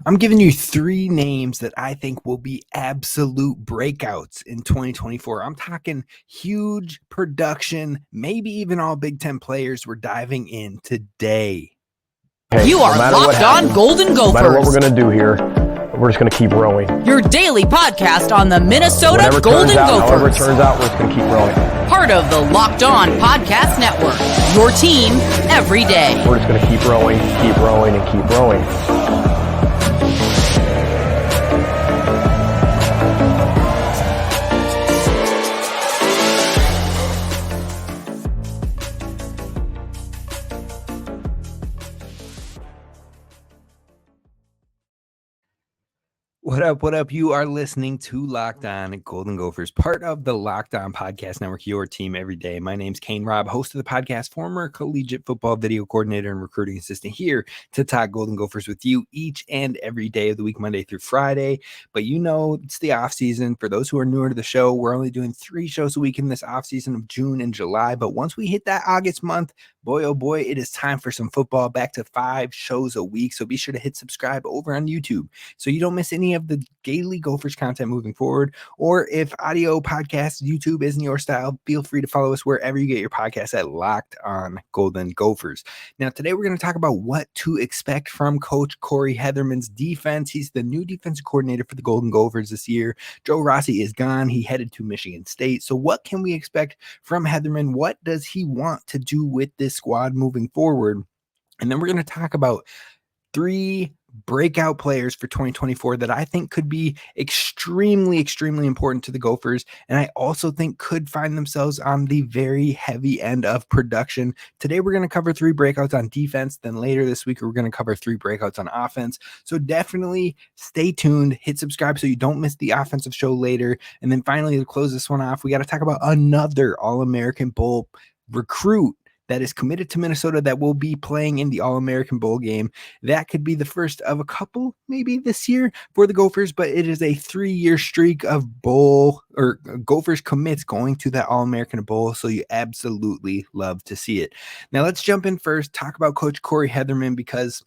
I'm giving you three names that I think will be absolute breakouts in 2024. I'm talking huge production, maybe even all Big Ten players. We're diving in today. Hey, You are Locked On Golden Gophers. No matter what we're going to do here, we're just going to keep rowing. Your daily podcast on the Minnesota Golden Gophers. However it turns out, we're just going to keep rowing. Part of the Locked On Podcast Network. Your team every day. We're just going to keep rowing, and keep rowing. What up? What up? You are listening to Locked On Golden Gophers, part of the Locked On Podcast Network, your team every day. My name's Kane Rob, host of the podcast, former collegiate football video coordinator and recruiting assistant, here to talk Golden Gophers with you each and every day of the week, Monday through Friday. But you know, it's the off season. For those who are newer to the show, we're only doing 3 shows a week in this off season of June and July. But once we hit that August month, boy, oh boy, it is time for some football, back to 5 shows a week. So be sure to hit subscribe over on YouTube so you don't miss any of the daily Gophers content moving forward. Or if audio podcast YouTube isn't your style, feel free to follow us wherever you get your podcasts at Locked On Golden Gophers. Now, today we're going to talk about what to expect from Coach Corey Heatherman's defense. He's the new defensive coordinator for the Golden Gophers this year. Joe Rossi is gone. He headed to Michigan State. So what can we expect from Heatherman? What does he want to do with this squad moving forward? And then we're going to talk about 3 breakout players for 2024 that I think could be extremely important to the Gophers, and I also think could find themselves on the very heavy end of production. Today we're going to cover 3 breakouts on defense, then later this week we're going to cover 3 breakouts on offense. So definitely stay tuned, hit subscribe so you don't miss the offensive show later. And then finally, to close this one off, we got to talk about another All-American Bowl recruit that is committed to Minnesota that will be playing in the All-American Bowl game. That could be the first of a couple maybe this year for the Gophers, but it is a 3-year streak of bowl or Gophers commits going to that All-American Bowl. So you absolutely love to see it. Now let's jump in first, talk about Coach Corey Heatherman, because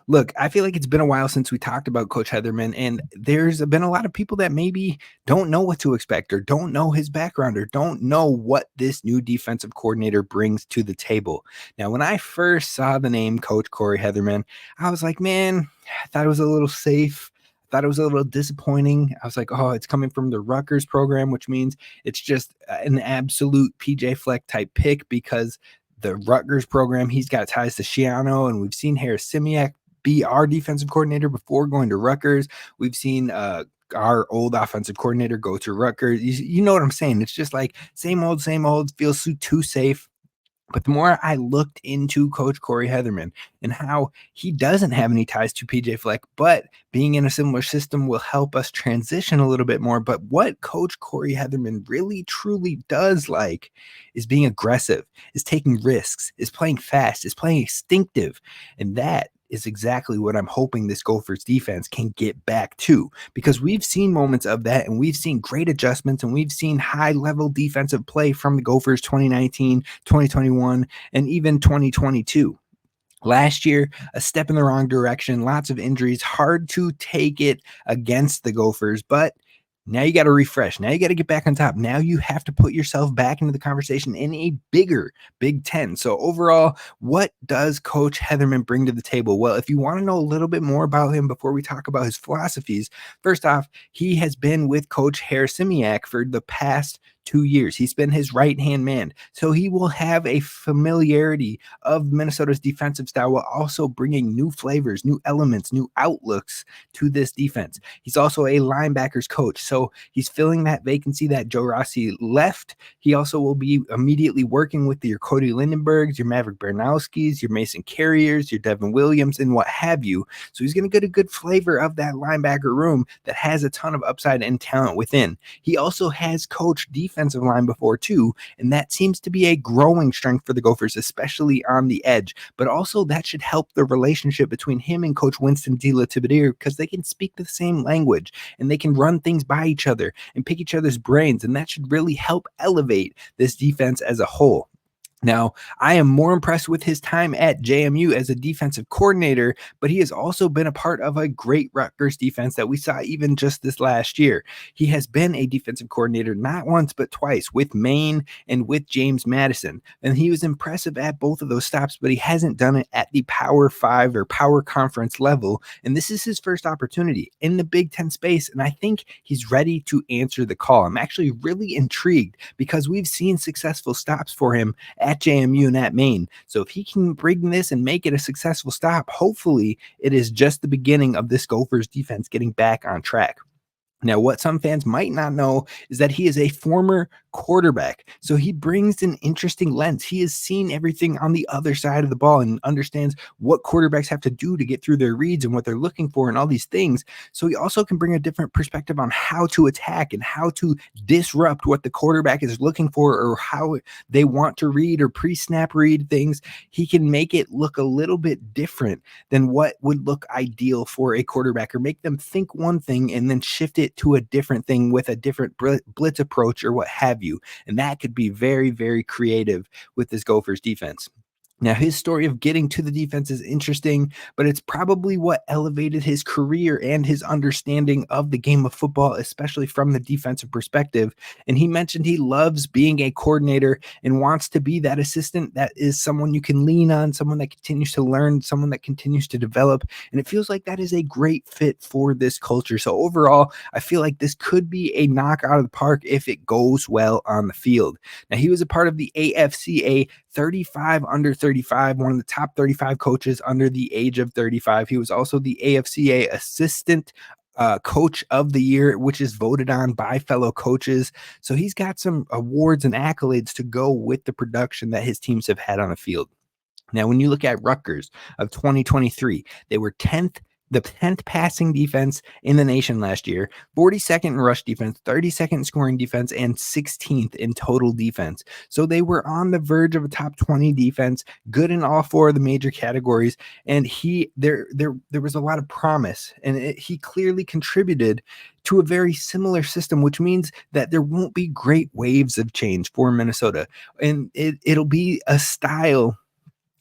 look, I feel like it's been a while since we talked about Coach Heatherman, and there's been a lot of people that maybe don't know what to expect or don't know his background or don't know what this new defensive coordinator brings to the table. Now, when I first saw the name Coach Corey Heatherman, I was like, man, I thought it was a little safe. I thought it was a little disappointing. I was like, oh, it's coming from the Rutgers program, which means it's just an absolute PJ Fleck type pick, because the Rutgers program, he's got ties to Shiano, and we've seen Harris Simiak be our defensive coordinator before going to Rutgers. We've seen our old offensive coordinator go to Rutgers. You know what I'm saying? It's just like same old, feels too safe. But the more I looked into Coach Corey Heatherman and how he doesn't have any ties to PJ Fleck, but being in a similar system will help us transition a little bit more. But what Coach Corey Heatherman really, truly does like is being aggressive, is taking risks, is playing fast, is playing instinctive. And that is exactly what I'm hoping this Gophers defense can get back to, because we've seen moments of that, and we've seen great adjustments, and we've seen high-level defensive play from the Gophers 2019, 2021, and even 2022. Last year, a step in the wrong direction, lots of injuries, hard to take it against the Gophers, but now you got to refresh. Now you got to get back on top. Now you have to put yourself back into the conversation in a bigger Big Ten. So overall, what does Coach Heatherman bring to the table? Well, if you want to know a little bit more about him before we talk about his philosophies, first off, he has been with Coach Harris Simiak for the past 2 years. He's been his right-hand man. So he will have a familiarity of Minnesota's defensive style while also bringing new flavors, new elements, new outlooks to this defense. He's also a linebackers coach. So he's filling that vacancy that Joe Rossi left. He also will be immediately working with your Cody Lindenbergs, your Maverick Bernowskis, your Mason Carriers, your Devin Williams, and what have you. So he's going to get a good flavor of that linebacker room that has a ton of upside and talent within. He also has coached defensive line before too, and that seems to be a growing strength for the Gophers, especially on the edge. But also that should help the relationship between him and Coach Winston De La Tibadier, because they can speak the same language and they can run things by each other and pick each other's brains, and that should really help elevate this defense as a whole. Now, I am more impressed with his time at JMU as a defensive coordinator, but he has also been a part of a great Rutgers defense that we saw even just this last year. He has been a defensive coordinator not once, but twice with Maine and with James Madison. And he was impressive at both of those stops, but he hasn't done it at the Power 5 or Power Conference level. And this is his first opportunity in the Big Ten space. And I think he's ready to answer the call. I'm actually really intrigued because we've seen successful stops for him at JMU and at Maine. So if he can bring this and make it a successful stop, hopefully it is just the beginning of this Gophers defense getting back on track. Now, what some fans might not know is that he is a former quarterback. So he brings an interesting lens. He has seen everything on the other side of the ball and understands what quarterbacks have to do to get through their reads and what they're looking for and all these things. So he also can bring a different perspective on how to attack and how to disrupt what the quarterback is looking for or how they want to read or pre-snap read things. He can make it look a little bit different than what would look ideal for a quarterback or make them think one thing and then shift it to a different thing with a different blitz approach or what have you. And that could be very, very creative with this Gophers defense. Now, his story of getting to the defense is interesting, but it's probably what elevated his career and his understanding of the game of football, especially from the defensive perspective. And he mentioned he loves being a coordinator and wants to be that assistant that is someone you can lean on, someone that continues to learn, someone that continues to develop. And it feels like that is a great fit for this culture. So overall, I feel like this could be a knock out of the park if it goes well on the field. Now, he was a part of the AFCA 35 under 35, one of the top 35 coaches under the age of 35. He was also the AFCA assistant coach of the year, which is voted on by fellow coaches. So he's got some awards and accolades to go with the production that his teams have had on the field. Now, when you look at Rutgers of 2023, they were the 10th passing defense in the nation last year, 42nd in rush defense, 32nd in scoring defense, and 16th in total defense. So they were on the verge of a top 20 defense, good in all four of the major categories. And there was a lot of promise, and he clearly contributed to a very similar system, which means that there won't be great waves of change for Minnesota. And it'll be a style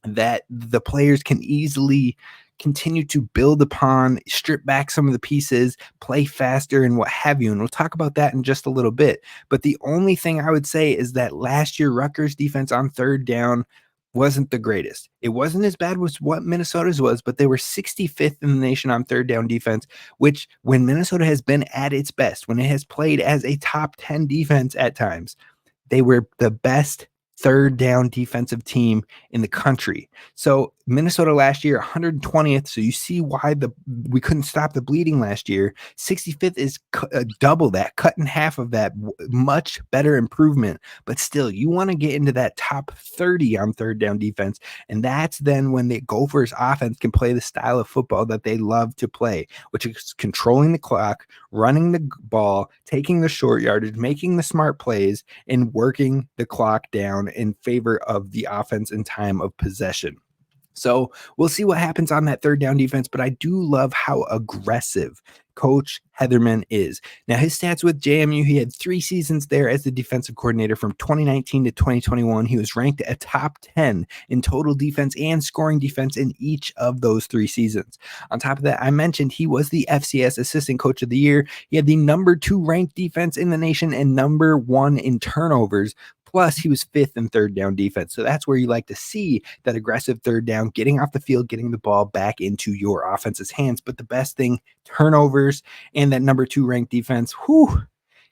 that the players can easily continue to build upon, strip back some of the pieces, play faster and what have you. And we'll talk about that in just a little bit. But the only thing I would say is that last year, Rutgers defense on third down wasn't the greatest. It wasn't as bad as what Minnesota's was, but they were 65th in the nation on third down defense, which when Minnesota has been at its best, when it has played as a top 10 defense at times, they were the best third down defensive team in the country. So Minnesota last year, 120th. So you see why we couldn't stop the bleeding last year. 65th is double that, cut in half of that, much better improvement. But still, you want to get into that top 30 on third down defense. And that's then when the Gophers offense can play the style of football that they love to play, which is controlling the clock, running the ball, taking the short yardage, making the smart plays, and working the clock down in favor of the offense in time of possession. So we'll see what happens on that third down defense, but I do love how aggressive Coach Heatherman is. Now, his stats with JMU, he had 3 seasons there as the defensive coordinator from 2019 to 2021. He was ranked a top 10 in total defense and scoring defense in each of those 3 seasons. On top of that, I mentioned he was the FCS Assistant Coach of the Year. He had the number 2 ranked defense in the nation and number 1 in turnovers. Plus, he was 5th in third down defense. So that's where you like to see that aggressive third down, getting off the field, getting the ball back into your offense's hands. But the best thing, turnovers and that number 2 ranked defense,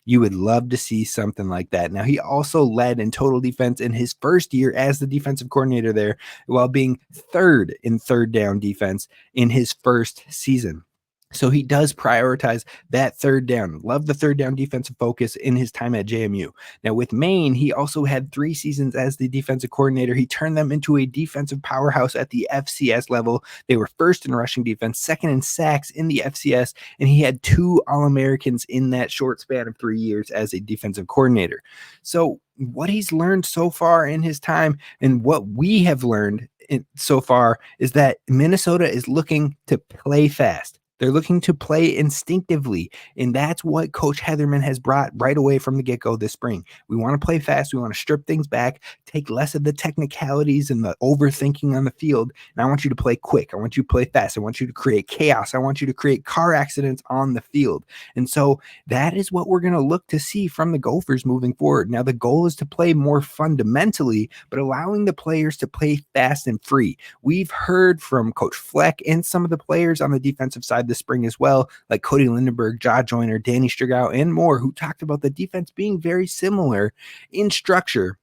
you would love to see something like that. Now, he also led in total defense in his first year as the defensive coordinator there, while being 3rd in third down defense in his first season. So he does prioritize that third down. Love the third down defensive focus in his time at JMU. Now with Maine, he also had 3 seasons as the defensive coordinator. He turned them into a defensive powerhouse at the FCS level. They were 1st in rushing defense, 2nd in sacks in the FCS, and he had 2 All-Americans in that short span of 3 years as a defensive coordinator. So what he's learned so far in his time and what we have learned so far is that Minnesota is looking to play fast. They're looking to play instinctively, and that's what Coach Heatherman has brought right away from the get-go this spring. We want to play fast. We want to strip things back, take less of the technicalities and the overthinking on the field, and I want you to play quick. I want you to play fast. I want you to create chaos. I want you to create car accidents on the field. And so that is what we're going to look to see from the Gophers moving forward. Now, the goal is to play more fundamentally, but allowing the players to play fast and free. We've heard from Coach Fleck and some of the players on the defensive side this spring as well, like Cody Lindenberg, Jaw Joyner, Danny Strigow, and more, who talked about the defense being very similar in structure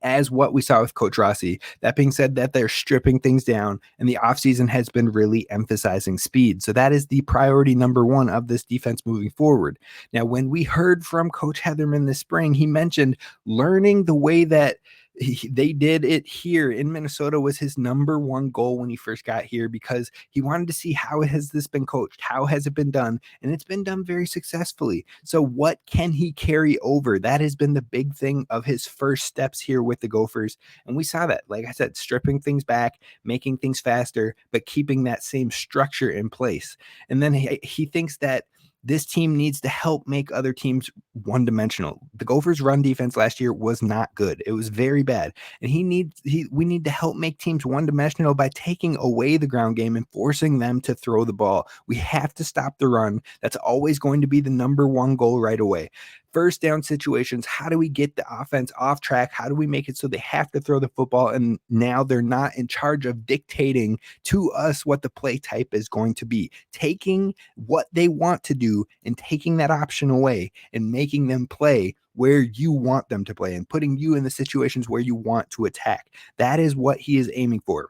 as what we saw with Coach Rossi. That being said, that they're stripping things down, and the offseason has been really emphasizing speed. So that is the priority number one of this defense moving forward. Now, when we heard from Coach Heatherman this spring, he mentioned learning the way that they did it here in Minnesota was his number one goal when he first got here, because he wanted to see how has this been coached, how has it been done, and it's been done very successfully. So what can he carry over? That has been the big thing of his first steps here with the Gophers, and we saw that, like I said, stripping things back, making things faster, but keeping that same structure in place. And then he thinks that this team needs to help make other teams one-dimensional. The Gophers' run defense last year was not good. It was very bad. And we need to help make teams one-dimensional by taking away the ground game and forcing them to throw the ball. We have to stop the run. That's always going to be the number one goal right away. First down situations, how do we get the offense off track? How do we make it so they have to throw the football, and now they're not in charge of dictating to us what the play type is going to be? Taking what they want to do and taking that option away and making them play where you want them to play and putting you in the situations where you want to attack. That is what he is aiming for.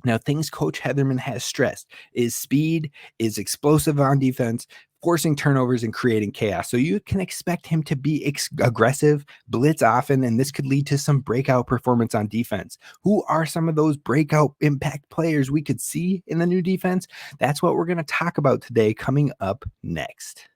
Now, things Coach Heatherman has stressed is speed, is explosive on defense, forcing turnovers and creating chaos. So you can expect him to be aggressive, blitz often, and this could lead to some breakout performance on defense. Who are some of those breakout impact players we could see in the new defense? That's what we're going to talk about today, coming up next.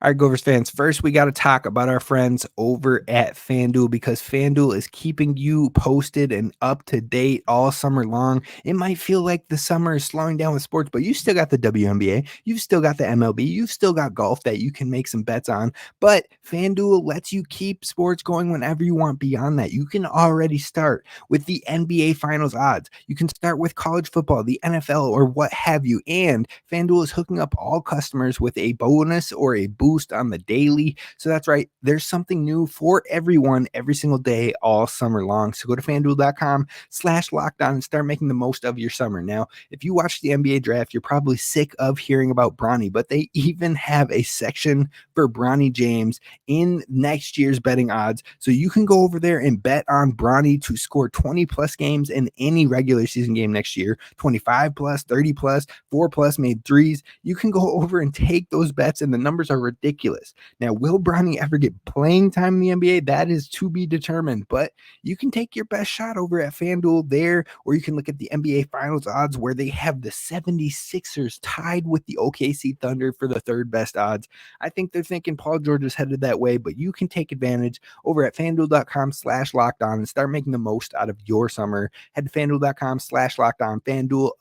All right, Gophers fans, first we got to talk about our friends over at FanDuel, because FanDuel is keeping you posted and up to date all summer long. It might feel like the summer is slowing down with sports, but you still got the WNBA, you've still got the MLB, you've still got golf that you can make some bets on, but FanDuel lets you keep sports going whenever you want beyond that. You can already start with the NBA Finals odds. You can start with college football, the NFL, or what have you, and FanDuel is hooking up all customers with a bonus or a boost on the daily. So that's right, there's something new for everyone every single day all summer long. So go to FanDuel.com/lockedon and start making the most of your summer. Now, if you watch the NBA draft, you're probably sick of hearing about Bronny, but they even have a section for Bronny James in next year's betting odds. So you can go over there and bet on Bronny to score 20 plus games in any regular season game next year, 25 plus, 30 plus, 4 plus made threes. You can go over and take those bets, and the numbers are ridiculous. Now, will Bronny ever get playing time in the NBA? That is to be determined, but you can take your best shot over at FanDuel there, or you can look at the NBA Finals odds, where they have the 76ers tied with the OKC Thunder for the third best odds. I think they're thinking Paul George is headed that way, but you can take advantage over at FanDuel.com/lockedon and start making the most out of your summer. Head to FanDuel.com/lockedon. FanDuel,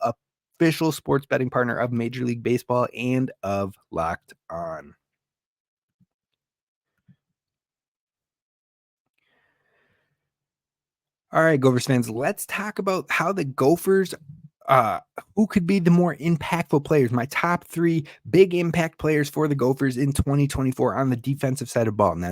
official sports betting partner of Major League Baseball and of Locked On. All right, Gophers fans, let's talk about how the Gophers, who could be the more impactful players. My top 3 big impact players for the Gophers in 2024 on the defensive side of the ball. Now,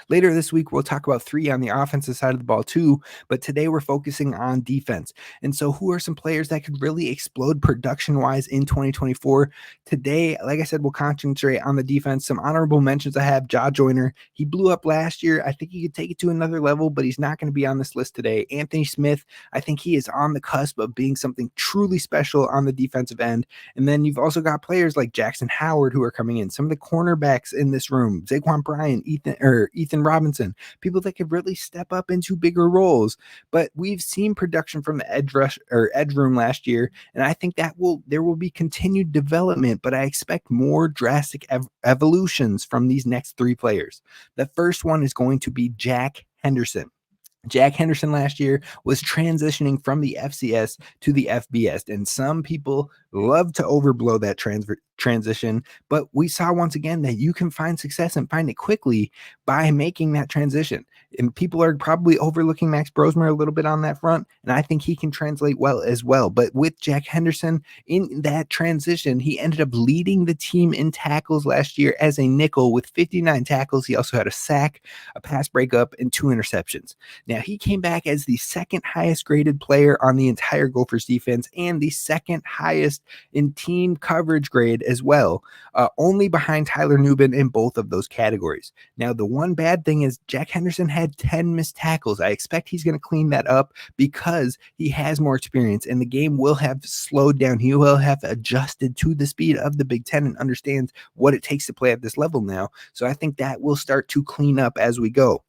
later this week, we'll talk about 3 on the offensive side of the ball too, but today we're focusing on defense. And so who are some players that could really explode production-wise in 2024? Today, like I said, we'll concentrate on the defense. Some honorable mentions I have: Jaw Joyner. He blew up last year. I think he could take it to another level, but he's not going to be on this list today. Anthony Smith, I think he is on the cusp of being something truly special on the defensive end. And then you've also got players like Jackson Howard who are coming in, some of the cornerbacks in this room, Zaquan Bryant, Ethan Robinson, people that could really step up into bigger roles. But we've seen production from the edge room last year, and I think that there will be continued development, but I expect more drastic evolutions from these next 3 players. The first one is going to be Jack Henderson. Jack Henderson last year was transitioning from the FCS to the FBS, and some people love to overblow that transition, but we saw once again that you can find success and find it quickly by making that transition. And people are probably overlooking Max Brosmer a little bit on that front, and I think he can translate well as well. But with Jack Henderson in that transition, he ended up leading the team in tackles last year as a nickel with 59 tackles. He also had a sack, a pass breakup, and 2 interceptions. Now, he came back as the second highest graded player on the entire Gophers defense and the second highest in team coverage grade as well, only behind Tyler Nubin in both of those categories. Now, the one bad thing is Jack Henderson had 10 missed tackles. I expect he's going to clean that up because he has more experience and the game will have slowed down. He will have adjusted to the speed of the Big Ten and understands what it takes to play at this level now. So I think that will start to clean up as we go.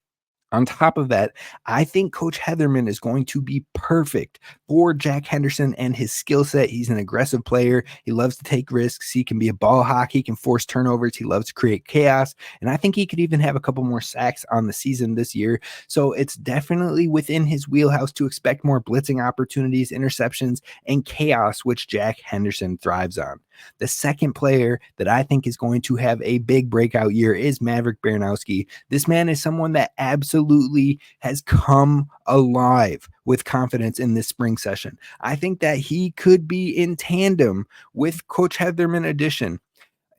On top of that, I think Coach Heatherman is going to be perfect for Jack Henderson and his skill set. He's an aggressive player. He loves to take risks. He can be a ball hawk. He can force turnovers. He loves to create chaos. And I think he could even have a couple more sacks on the season this year. So it's definitely within his wheelhouse to expect more blitzing opportunities, interceptions, and chaos, which Jack Henderson thrives on. The second player that I think is going to have a big breakout year is Maverick Baranowski. This man is someone that absolutely has come alive with confidence in this spring session. I think that he could be in tandem with Coach Heatherman addition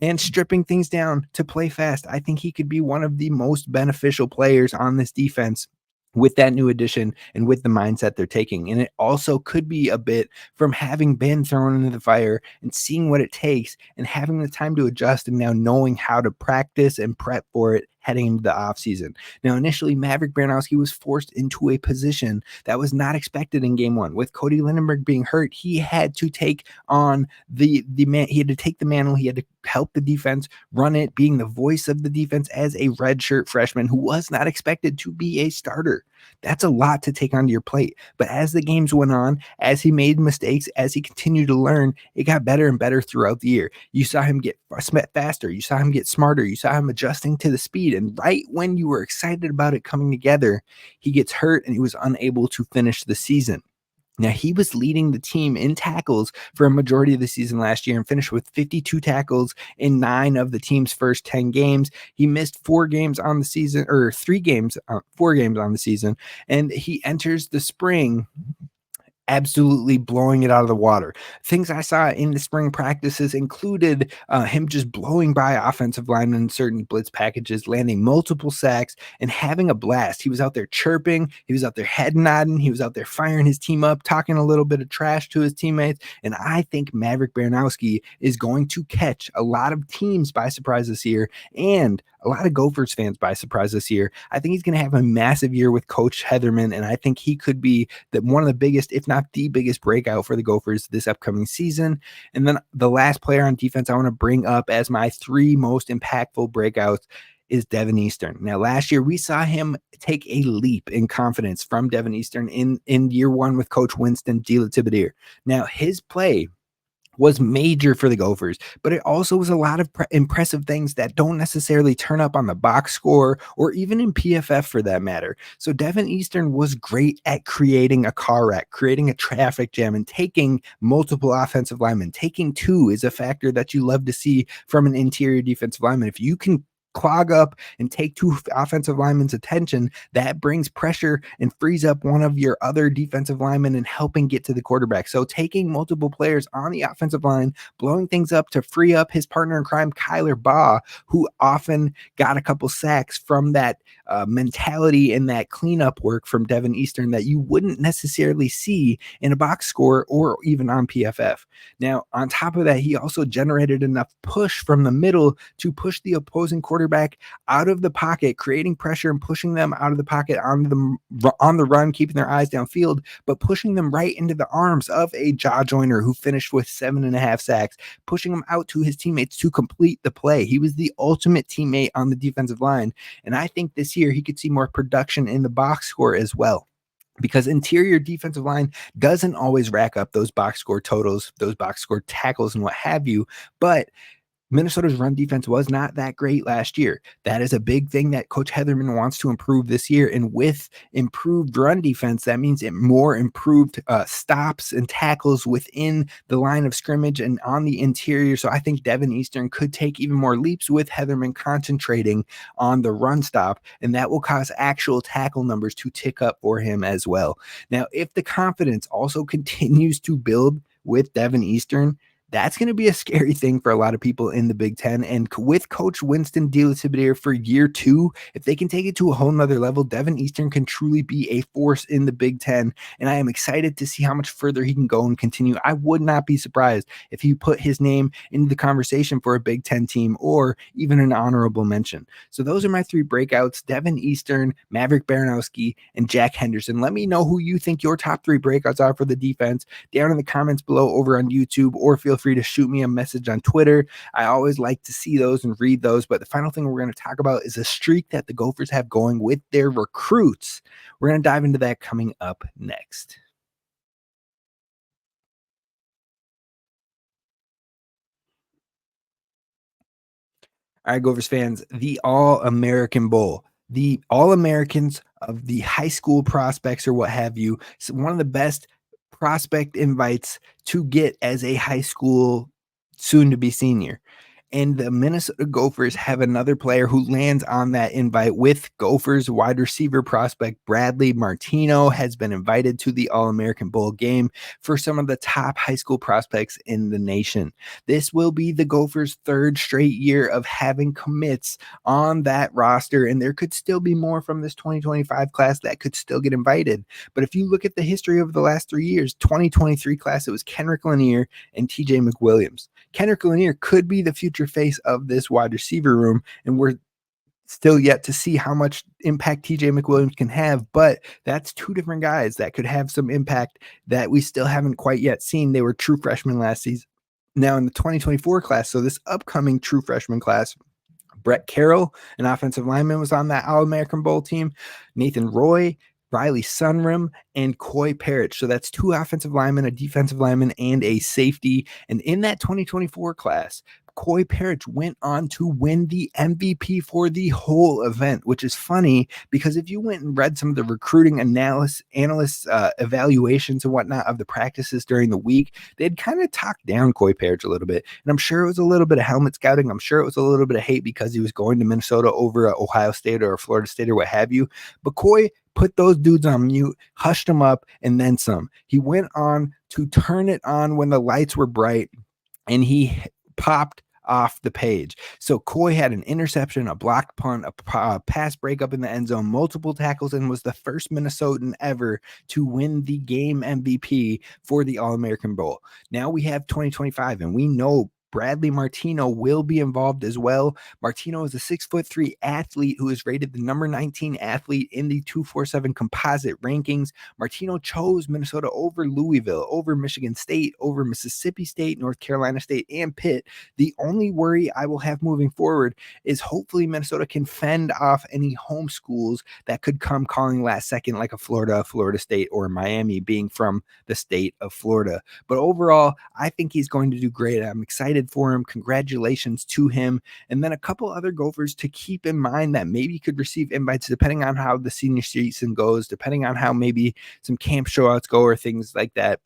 and stripping things down to play fast. I think he could be one of the most beneficial players on this defense with that new addition and with the mindset they're taking. And it also could be a bit from having been thrown into the fire and seeing what it takes and having the time to adjust and now knowing how to practice and prep for it heading into the offseason. Now, initially, Maverick Baranowski was forced into a position that was not expected in game one. With Cody Lindenberg being hurt, he had to take on the man. He had to take the mantle. He had to help the defense run it, being the voice of the defense as a redshirt freshman who was not expected to be a starter. That's a lot to take onto your plate. But as the games went on, as he made mistakes, as he continued to learn, it got better and better throughout the year. You saw him get faster. You saw him get smarter. You saw him adjusting to the speed. And right when you were excited about it coming together, he gets hurt and he was unable to finish the season. Now, he was leading the team in tackles for a majority of the season last year and finished with 52 tackles in 9 of the team's first 10 games. He missed 4 games on the season, or 4 games on the season, and he enters the spring absolutely blowing it out of the water. Things I saw in the spring practices included him just blowing by offensive linemen in certain blitz packages, landing multiple sacks, and having a blast. He was out there chirping. He was out there head nodding. He was out there firing his team up, talking a little bit of trash to his teammates. And I think Maverick Baranowski is going to catch a lot of teams by surprise this year and a lot of Gophers fans by surprise this year. I think he's going to have a massive year with Coach Heatherman, and I think he could be one of the biggest, if not the biggest, breakout for the Gophers this upcoming season. And then the last player on defense I want to bring up as my 3 most impactful breakouts is Devin Eastern. Now, last year we saw him take a leap in confidence from Devin Eastern in year 1 with Coach Winston Thibodeau. Now, his play was major for the Gophers, but it also was a lot of impressive things that don't necessarily turn up on the box score or even in PFF for that matter. So Devin Eastern was great at creating a car wreck, creating a traffic jam, and taking multiple offensive linemen. Taking 2 is a factor that you love to see from an interior defensive lineman. If you can clog up and take 2 offensive linemen's attention, that brings pressure and frees up one of your other defensive linemen and helping get to the quarterback. So taking multiple players on the offensive line, blowing things up to free up his partner in crime, Kyler Baugh, who often got a couple sacks from that mentality and that cleanup work from Devin Eastern that you wouldn't necessarily see in a box score or even on PFF. Now, on top of that, he also generated enough push from the middle to push the opposing quarterback out of the pocket, creating pressure and pushing them out of the pocket on the run, keeping their eyes downfield, but pushing them right into the arms of a Jaw Joyner who finished with 7.5 sacks, pushing him out to his teammates to complete the play. He was the ultimate teammate on the defensive line. And I think this year he could see more production in the box score as well, because interior defensive line doesn't always rack up those box score totals, those box score tackles and what have you. But Minnesota's run defense was not that great last year. That is a big thing that Coach Heatherman wants to improve this year. And with improved run defense, that means more improved stops and tackles within the line of scrimmage and on the interior. So I think Devin Eastern could take even more leaps with Heatherman concentrating on the run stop, and that will cause actual tackle numbers to tick up for him as well. Now, if the confidence also continues to build with Devin Eastern, that's going to be a scary thing for a lot of people in the Big Ten. And with Coach Winston DeLaTiberiere for year 2, if they can take it to a whole nother level, Devin Eastern can truly be a force in the Big Ten. And I am excited to see how much further he can go and continue. I would not be surprised if he put his name into the conversation for a Big Ten team or even an honorable mention. So those are my 3 breakouts: Devin Eastern, Maverick Baranowski, and Jack Henderson. Let me know who you think your top 3 breakouts are for the defense down in the comments below over on YouTube, or feel free to shoot me a message on Twitter. I always like to see those and read those. But the final thing we're going to talk about is a streak that the Gophers have going with their recruits. We're going to dive into that coming up next. All right, Gophers fans, the All-American Bowl. The All-Americans of the high school prospects or what have you. So one of the best prospect invites to get as a high school soon-to-be senior. And the Minnesota Gophers have another player who lands on that invite with Gophers wide receiver prospect Bradley Martino has been invited to the All-American Bowl game for some of the top high school prospects in the nation. This will be the Gophers' 3rd straight year of having commits on that roster, and there could still be more from this 2025 class that could still get invited. But if you look at the history of the last 3 years, 2023 class, it was Kenrick Lanier and TJ McWilliams. Kenrick Lanier could be the future face of this wide receiver room, and we're still yet to see how much impact TJ McWilliams can have, but that's 2 different guys that could have some impact that we still haven't quite yet seen. They were true freshmen last season. Now in the 2024 class, so this upcoming true freshman class, Brett Carroll, an offensive lineman, was on that All-American Bowl team. Nathan Roy, Riley Sunrum, and Coy Parrish. So that's 2 offensive linemen, a defensive lineman, and a safety. And in that 2024 class, Coy Parrish went on to win the MVP for the whole event, which is funny because if you went and read some of the recruiting analysts evaluations and whatnot of the practices during the week, they'd kind of talked down Coy Parrish a little bit. And I'm sure it was a little bit of helmet scouting. I'm sure it was a little bit of hate because he was going to Minnesota over Ohio State or Florida State or what have you. But Coy put those dudes on mute, hushed them up, and then some. He went on to turn it on when the lights were bright, and he popped off the page. So Coy had an interception, a blocked punt, a pass breakup in the end zone, multiple tackles, and was the first Minnesotan ever to win the game MVP for the All-American Bowl. Now we have 2025, and we know Bradley Martino will be involved as well. Martino is a 6'3" athlete who is rated the number 19 athlete in the 247 composite rankings. Martino chose Minnesota over Louisville, over Michigan State, over Mississippi State, North Carolina State, and Pitt. The only worry I will have moving forward is hopefully Minnesota can fend off any home schools that could come calling last second, like a Florida State, or Miami, being from the state of Florida. But overall, I think he's going to do great. I'm excited for him. Congratulations to him. And then a couple other Gophers to keep in mind that maybe could receive invites depending on how the senior season goes, depending on how maybe some camp showouts go or things like that.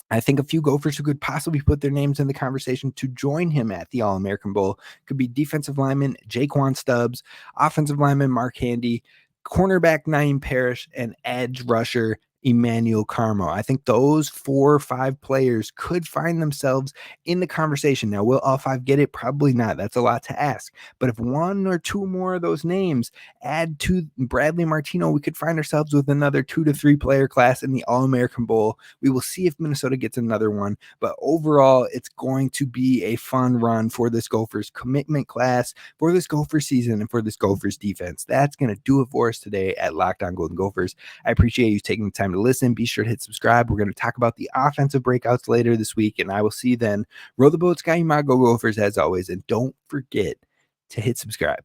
I think a few Gophers who could possibly put their names in the conversation to join him at the All-American Bowl could be defensive lineman Jaquan Stubbs, offensive lineman Mark Handy, cornerback Naeem Parrish, and edge rusher Emmanuel Carmo. I think those 4 or 5 players could find themselves in the conversation. Now, will all 5 get it? Probably not. That's a lot to ask. But if 1 or 2 more of those names add to Bradley Martino, we could find ourselves with another 2 to 3 player class in the All-American Bowl. We will see if Minnesota gets another one. But overall, it's going to be a fun run for this Gophers commitment class, for this Gophers season, and for this Gophers defense. That's going to do it for us today at Locked On Golden Gophers. I appreciate you taking the time to listen. Be sure to hit subscribe. We're going to talk about the offensive breakouts later this week, and I will see you then. Row the boat, Sky Go Gophers, as always, and don't forget to hit subscribe.